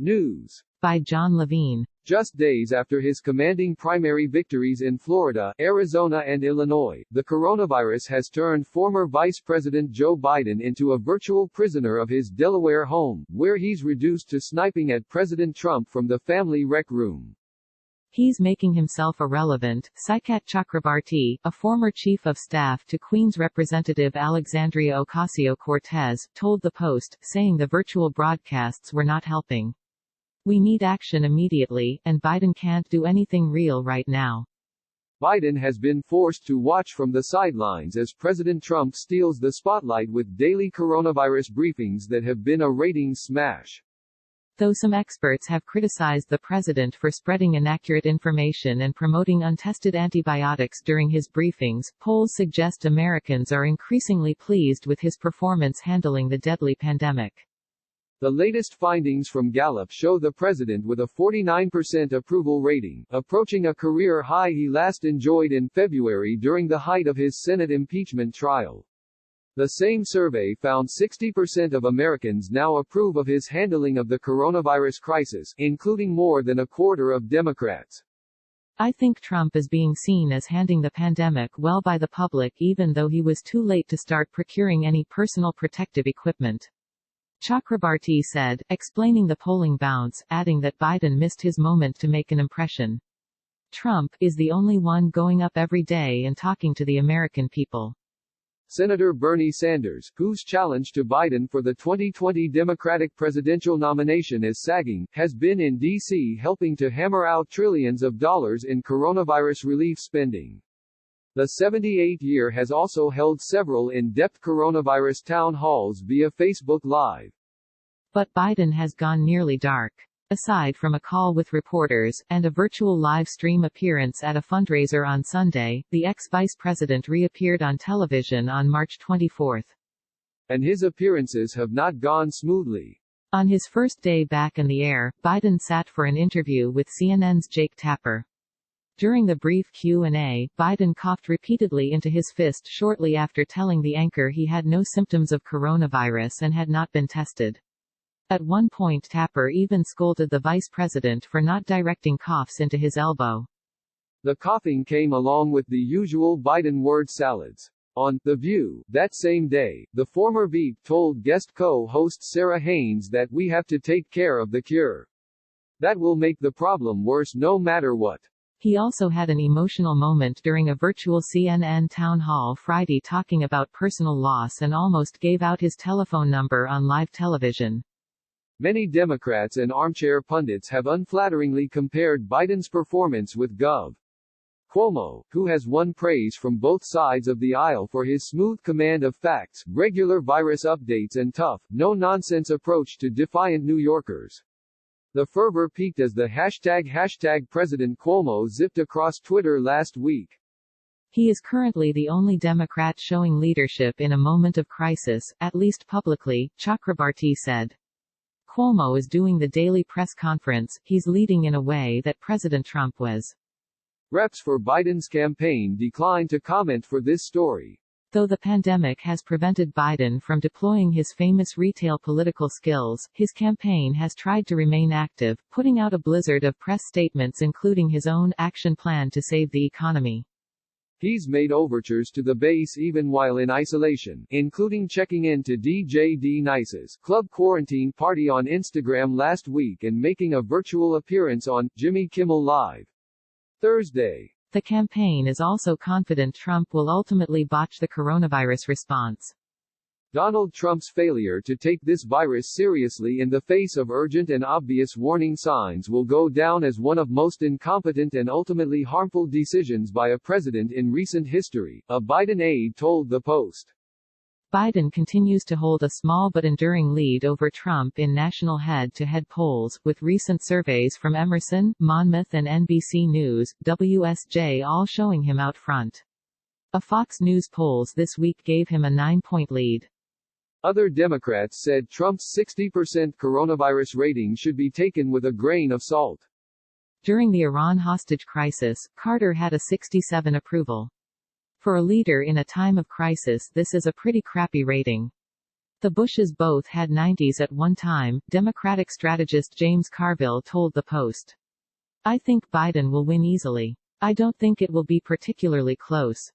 News. By John Levine. Just days after his commanding primary victories in Florida, Arizona and Illinois, the coronavirus has turned former Vice President Joe Biden into a virtual prisoner of his Delaware home, where he's reduced to sniping at President Trump from the family rec room. He's making himself irrelevant, Saikat Chakrabarti, a former chief of staff to Queens Representative Alexandria Ocasio-Cortez, told the Post, saying the virtual broadcasts were not helping. We need action immediately, and Biden can't do anything real right now. Biden has been forced to watch from the sidelines as President Trump steals the spotlight with daily coronavirus briefings that have been a ratings smash. Though some experts have criticized the president for spreading inaccurate information and promoting untested antibiotics during his briefings, polls suggest Americans are increasingly pleased with his performance handling the deadly pandemic. The latest findings from Gallup show the president with a 49% approval rating, approaching a career high he last enjoyed in February during the height of his Senate impeachment trial. The same survey found 60% of Americans now approve of his handling of the coronavirus crisis, including more than a quarter of Democrats. I think Trump is being seen as handling the pandemic well by the public even though he was too late to start procuring any personal protective equipment. Chakrabarti said, explaining the polling bounce, adding that Biden missed his moment to make an impression. Trump is the only one going up every day and talking to the American people. Senator Bernie Sanders, whose challenge to Biden for the 2020 Democratic presidential nomination is sagging, has been in D.C. helping to hammer out trillions of dollars in coronavirus relief spending. The 78-year has also held several in-depth coronavirus town halls via Facebook Live. But Biden has gone nearly dark. Aside from a call with reporters, and a virtual live stream appearance at a fundraiser on Sunday, the ex-vice president reappeared on television on March 24. And his appearances have not gone smoothly. On his first day back in the air, Biden sat for an interview with CNN's Jake Tapper. During the brief Q&A, Biden coughed repeatedly into his fist shortly after telling the anchor he had no symptoms of coronavirus and had not been tested. At one point Tapper even scolded the vice president for not directing coughs into his elbow. The coughing came along with the usual Biden word salads. On The View, that same day, the former VP told guest co-host Sarah Haynes that we have to take care of the cure. That will make the problem worse no matter what. He also had an emotional moment during a virtual CNN town hall Friday talking about personal loss and almost gave out his telephone number on live television. Many Democrats and armchair pundits have unflatteringly compared Biden's performance with Gov. Cuomo, who has won praise from both sides of the aisle for his smooth command of facts, regular virus updates and tough, no-nonsense approach to defiant New Yorkers. The fervor peaked as the hashtag President Cuomo zipped across Twitter last week. He is currently the only Democrat showing leadership in a moment of crisis, at least publicly, Chakrabarti said. Cuomo is doing the daily press conference, he's leading in a way that President Trump was. Reps for Biden's campaign declined to comment for this story. Though the pandemic has prevented Biden from deploying his famous retail political skills, his campaign has tried to remain active, putting out a blizzard of press statements including his own action plan to save the economy. He's made overtures to the base even while in isolation, including checking in to DJ D-Nice's club quarantine party on Instagram last week and making a virtual appearance on Jimmy Kimmel Live Thursday. The campaign is also confident Trump will ultimately botch the coronavirus response. Donald Trump's failure to take this virus seriously in the face of urgent and obvious warning signs will go down as one of most incompetent and ultimately harmful decisions by a president in recent history, a Biden aide told The Post. Biden continues to hold a small but enduring lead over Trump in national head-to-head polls, with recent surveys from Emerson, Monmouth and NBC News, WSJ all showing him out front. A Fox News polls this week gave him a 9-point lead. Other Democrats said Trump's 60% coronavirus rating should be taken with a grain of salt. During the Iran hostage crisis, Carter had a 67 approval. For a leader in a time of crisis, this is a pretty crappy rating. The Bushes both had 90s at one time, Democratic strategist James Carville told the Post. I think Biden will win easily. I don't think it will be particularly close.